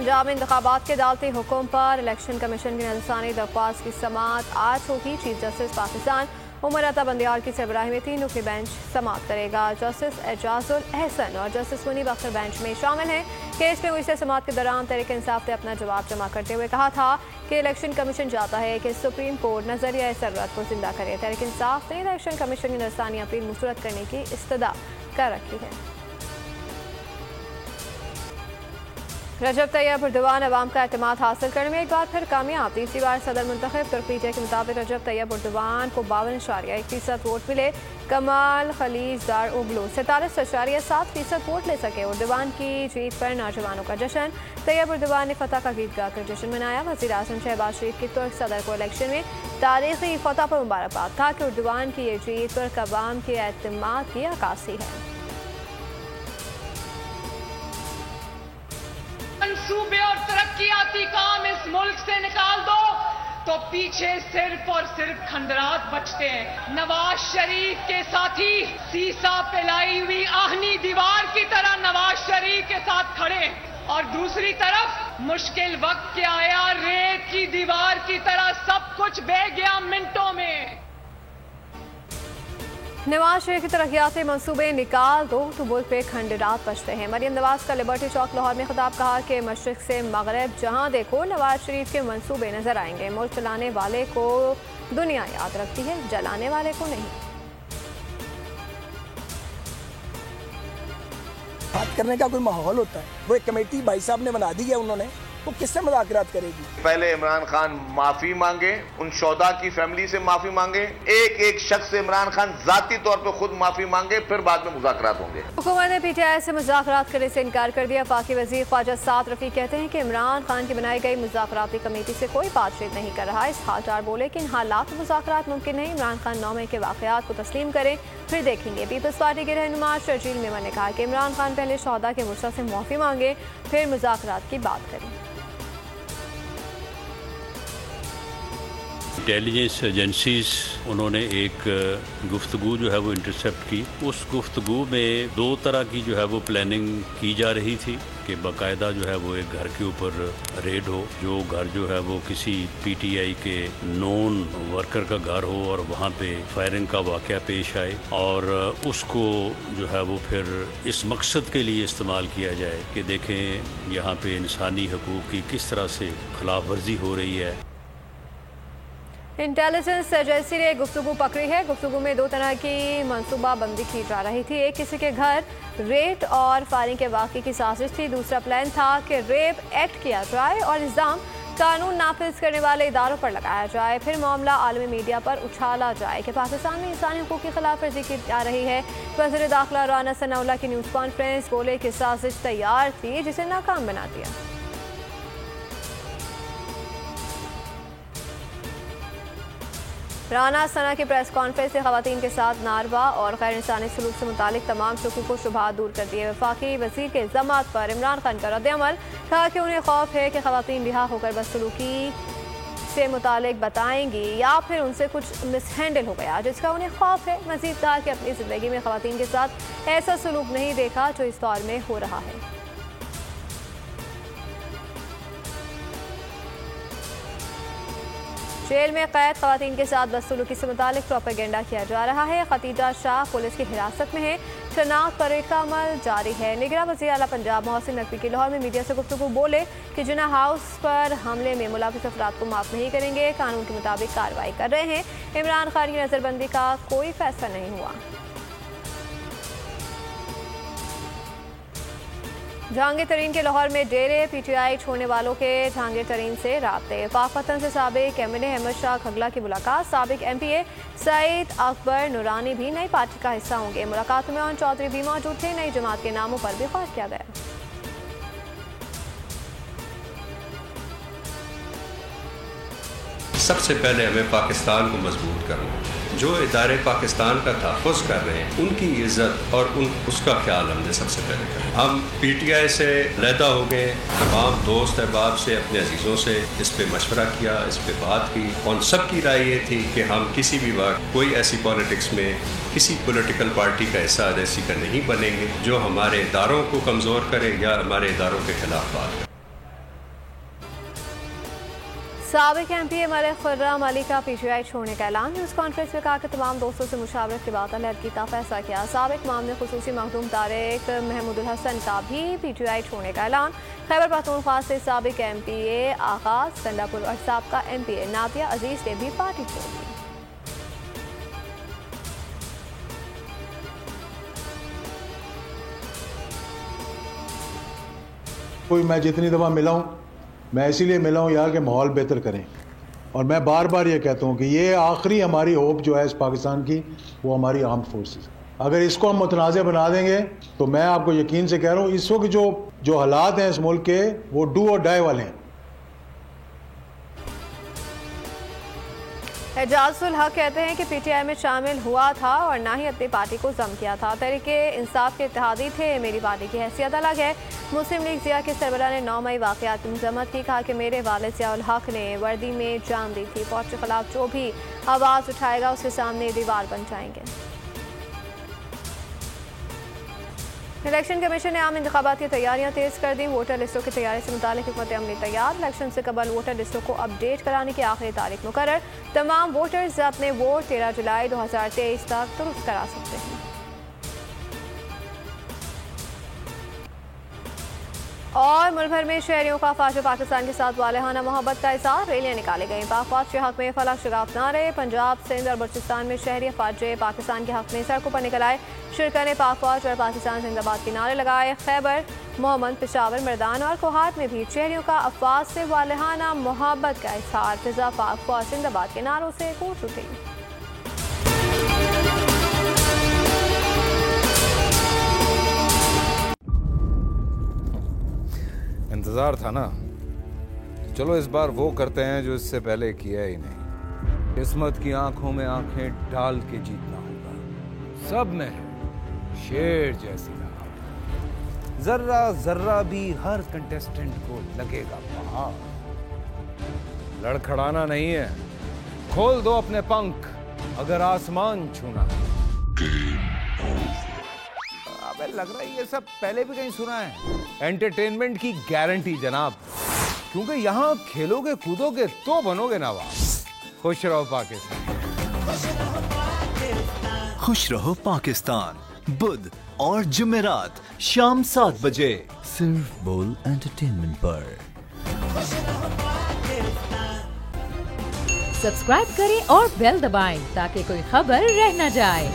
पंजाब में इंतखाबात के दालती हुक्म पर इलेक्शन कमीशन की नजरसानी दरख्वास्त की समाअत आज होगी। चीफ जस्टिस पाकिस्तान उमर अता बंदियार की सरबराही में 3 रुकनी बेंच समाअत करेगा। जस्टिस एजाजुल अहसन और जस्टिस मुनीब अख्तर बेंच में शामिल हैं। केस में हुई समाअत के दौरान तहरीक इंसाफ ने अपना जवाब जमा करते हुए कहा था कि इलेक्शन कमीशन चाहता है कि सुप्रीम कोर्ट नजरिया सररत को जिंदा करे। तहरीक इंसाफ ने इलेक्शन कमीशन की नजरसानी अपील मुस्तरद करने की इस्तदा कर रखी है। रजब तैयब उर्दवान अवाम का एतमाद हासिल करने में एक बार फिर कामयाब। तीसरी बार सदर मुंतखब। तुर्क पीटीआई के मुताबिक रजब तैयब उर्दवान को 52.1% वोट मिले। कमाल खलीज दार उगलू 47.7% वोट ले सके। उर्दवान की जीत पर नौजवानों का जश्न। तैयब उर्दवान ने फतह का गीत गाकर जश्न मनाया। वज़ीर आज़म शहबाज शरीफ की तुर्क सदर को इलेक्शन में तारीखी फतह पर मुबारकबाद था कि उर्दवान की ये जीत तुर्क अवाम के एतमाद की अक्कासी है। मंसूबे और तरक्कियाती काम इस मुल्क से निकाल दो तो पीछे सिर्फ और सिर्फ खंडरात बचते हैं। नवाज शरीफ के साथी सीसा पिलाई हुई आहनी दीवार की तरह नवाज शरीफ के साथ खड़े और दूसरी तरफ मुश्किल वक्त क्या आया रेत की दीवार की तरह सब कुछ बह गया मिनटों में। नवाज शरीफ की तरक्याती मंसूबे निकाल दो तो मुल्क पे खंडरात बचते हैं। मरियम नवाज का लिबर्टी चौक लाहौर में खिताब कहा कि मशरिक से मगरब जहां देखो नवाज शरीफ के मंसूबे नजर आएंगे। मुल्क चलाने वाले को दुनिया याद रखती है, जलाने वाले को नहीं। बात करने का कोई माहौल होता है। वो एक कमेटी भाई साहब ने बना दी है, उन्होंने वो किससे मुज़ाकरात करेगी। पहले इमरान खान माफी मांगे, उन शोदा की फैमिली से माफी मांगे, एक एक शख्स से इमरान खान जाती तौर पर खुद माफी मांगे, फिर बाद में मुज़ाकरात होंगे। हुकूमत ने पीटीआई से मुज़ाकरात करने से इनकार कर दिया। पाकी वजीर ख्वाजा साद रफी कहते हैं कि इमरान खान की बनाई गई मुज़ाकराती कमेटी से कोई बातचीत नहीं कर रहा। इस हालचार बोले कि इन हालात में मुज़ाकरात मुमकिन नहीं। इमरान खान 9 मई के वाक़यात को तस्लीम करें, फिर देखेंगे। पीपल्स पार्टी के रहनुमा शर्जील मेमन ने कहा कि इमरान खान पहले शोहदा के गुस्सा से माफी मांगे, फिर मुज़ाकरात की बात करें। इंटेलिजेंस एजेंसीज उन्होंने एक गुफ्तगू जो है वो इंटरसेप्ट की। उस गुफ्तगू में 2 तरह की जो है वो प्लानिंग की जा रही थी कि बाकायदा जो है वो एक घर के ऊपर रेड हो, जो घर जो है वो किसी पीटीआई के नॉन वर्कर का घर हो और वहाँ पे फायरिंग का वाक़या पेश आए और उसको जो है वो फिर इस मकसद के लिए इस्तेमाल किया जाए कि देखें यहाँ पे इंसानी हकूक़ की किस तरह से खिलाफ वर्जी हो रही है। इंटेलिजेंस एजेंसी ने गुफ्तगू पकड़ी है। गुफ्तगू में 2 तरह की मनसूबा बंदी की जा रही थी। एक किसी के घर रेड और फायरिंग के वाक़े की साजिश थी। दूसरा प्लान था कि रेप एक्ट किया जाए और इल्ज़ाम कानून नाफिज करने वाले इदारों पर लगाया जाए। फिर मामला आलमी मीडिया पर उछाला जाए कि पाकिस्तान में इंसानी हुकूक की खिलाफ वर्जी की जा रही है। वज़ीर दाखिला राना सनाउल्लाह की न्यूज़ कॉन्फ्रेंस बोले कि साजिश तैयार थी जिसे नाकाम बना दिया। राना सना की प्रेस कॉन्फ्रेंस से खवातीन के साथ नारवा और गैर इंसानी सलूक से मुतालिक तमाम शकूक व शुबहात दूर कर दिए। वफाकी वज़ीर के इल्ज़ामात पर इमरान खान का रद्द-ए-अमल, कहा कि उन्हें खौफ है कि खवातीन रिहा होकर बदसलूकी से मुतालिक बताएंगी या फिर उनसे कुछ मिसहैंडल हो गया जिसका उन्हें खौफ है। मज़ीद कहा कि अपनी ज़िंदगी में खवातीन के साथ ऐसा सलूक नहीं देखा जो इस दौर में हो रहा है। जेल में कैद खवातीन के साथ बदसलूकी से मुतालिक प्रोपेगेंडा किया जा रहा है। खतीजा शाह पुलिस की हिरासत में है। शनाख्त परेड का अमल जारी है। निगरान वज़ीर आला पंजाब मोहसिन नकवी की लाहौर में मीडिया से गुफ्तगू बोले कि जिन्ना हाउस पर हमले में मुलविस अफराद को माफ़ नहीं करेंगे, कानून के मुताबिक कार्रवाई कर रहे हैं। इमरान खान की नज़रबंदी का कोई फैसला नहीं हुआ। जहांगीर तरीन के लाहौर में डेरे, पीटीआई छोड़ने वालों के जहांगीर तरीन से राब्ते। पाक वतन से साबिक एमएलए अहमद शाह खगला की मुलाकात। साबिक एमपीए सईद अकबर नूरानी भी नई पार्टी का हिस्सा होंगे। मुलाकात में और चौधरी भी मौजूद थे। नई जमात के नामों पर भी गौर किया गया। सबसे पहले हमें पाकिस्तान को मजबूत करना है। जो इदारे पाकिस्तान का तहफ़्फ़ुज़ कर रहे हैं उनकी इज़्ज़त और उसका ख्याल हमने सबसे पहले करना। हम पीटीआई से अलहदा हो गए, तमाम दोस्त अहबाब से, अपने अजीज़ों से इस पर मशवरा किया, इस पर बात की और सबकी राय ये थी कि हम किसी भी वक्त कोई ऐसी पॉलिटिक्स में किसी पॉलिटिकल पार्टी का हिस्सा ऐसी का नहीं बनेंगे जो हमारे इदारों को कमज़ोर करे या हमारे इदारों के खिलाफ बात करे। साबिक MP मलिक खुर्रम अली का PTI छोड़ने का ऐलान। न्यूज़ कॉन्फ्रेंस में कहा कि तमाम दोस्तों से मुशावरत के बाद अलहदगी का फैसला किया। साबिक मामले खुसूसी मखदूम तारिक महमूदुल हसन का भी PTI छोड़ने का ऐलान। खैबर पख्तूनख्वा से साबिक MPA आगाज कंडापुर और साबका MPA नादिया अजीज ने भी पार्टी छोड़ दी। कोई मैं जितनी दफ़ा मिला हूँ मैं इसीलिए मिला हूँ यार कि माहौल बेहतर करें, और मैं बार बार ये कहता हूँ कि ये आखिरी हमारी होप जो है इस पाकिस्तान की वो हमारी आर्म फोर्सेस। अगर इसको हम मुतनाज़ बना देंगे तो मैं आपको यकीन से कह रहा हूँ इस वक्त जो हालात हैं इस मुल्क के वो डू और डाई वाले हैं। एजाजुल हक कहते हैं कि PTI में शामिल हुआ था और ना ही अपनी पार्टी को जम किया था। तहरीके इंसाफ के इत्तेहादी थे, मेरी पार्टी की हैसियत अलग है। मुस्लिम लीग ज़िया के सरबराह ने 9 मई वाक़यात की मज़म्मत की। कहा कि मेरे वालिद ज़ियाउल हक ने वर्दी में जान दी थी। फौज के खिलाफ जो भी आवाज़ उठाएगा उसके सामने दीवार बन जाएंगे। इलेक्शन कमीशन ने आम इंतखाबात की तैयारियां तेज कर दी। वोटर लिस्टों की तैयारी से मुतालिक हिकमत अमली तैयार। इलेक्शन से कबल वोटर लिस्टों को अपडेट कराने की आखिरी तारीख मुकर्रर। तमाम वोटर्स अपने वोट 13 जुलाई 2023 तक दुरुस्त करा सकते हैं। और मुल्क भर में शहरियों का फौज पाकिस्तान के साथ वालेहाना मोहब्बत का इज़हार। रैलियां निकाली गईं। पाक फौज के हक में फलक शगाफ नारे। पंजाब, सिंध और बलूचिस्तान में शहरी फौज पाकिस्तान के हक में सड़कों पर निकल आए। शिरका ने पाक फौज और पाकिस्तान जिंदाबाद के नारे लगाए। खैबर, मोहम्मद, पेशावर, मर्दान और कोहाट में भी शहरियों का अफवाज से वालेहाना मोहब्बत का इज़हार। फिजा पाक फौज जिंदाबाद के नारों से गूंज उठी। इंतज़ार था ना, चलो इस बार वो करते हैं जो इससे पहले किया ही नहीं। किस्मत की आंखों में आंखें डाल के जीतना होगा। सब में है शेर जैसी राह, जर्रा जर्रा भी हर कंटेस्टेंट को लगेगा पहाड़। लड़खड़ाना नहीं है, खोल दो अपने पंख अगर आसमान छूना है। अबे लग रहा है ये सब पहले भी कहीं सुना है। एंटरटेनमेंट की गारंटी जनाब, क्योंकि यहाँ खेलोगे कूदोगे तो बनोगे नवाब। खुश रहो पाकिस्तान। खुश रहो पाकिस्तान, बुध और जुमेरात शाम 7 बजे सिर्फ बोल एंटरटेनमेंट पर। सब्सक्राइब करें और बेल दबाएं ताकि कोई खबर रह न जाए।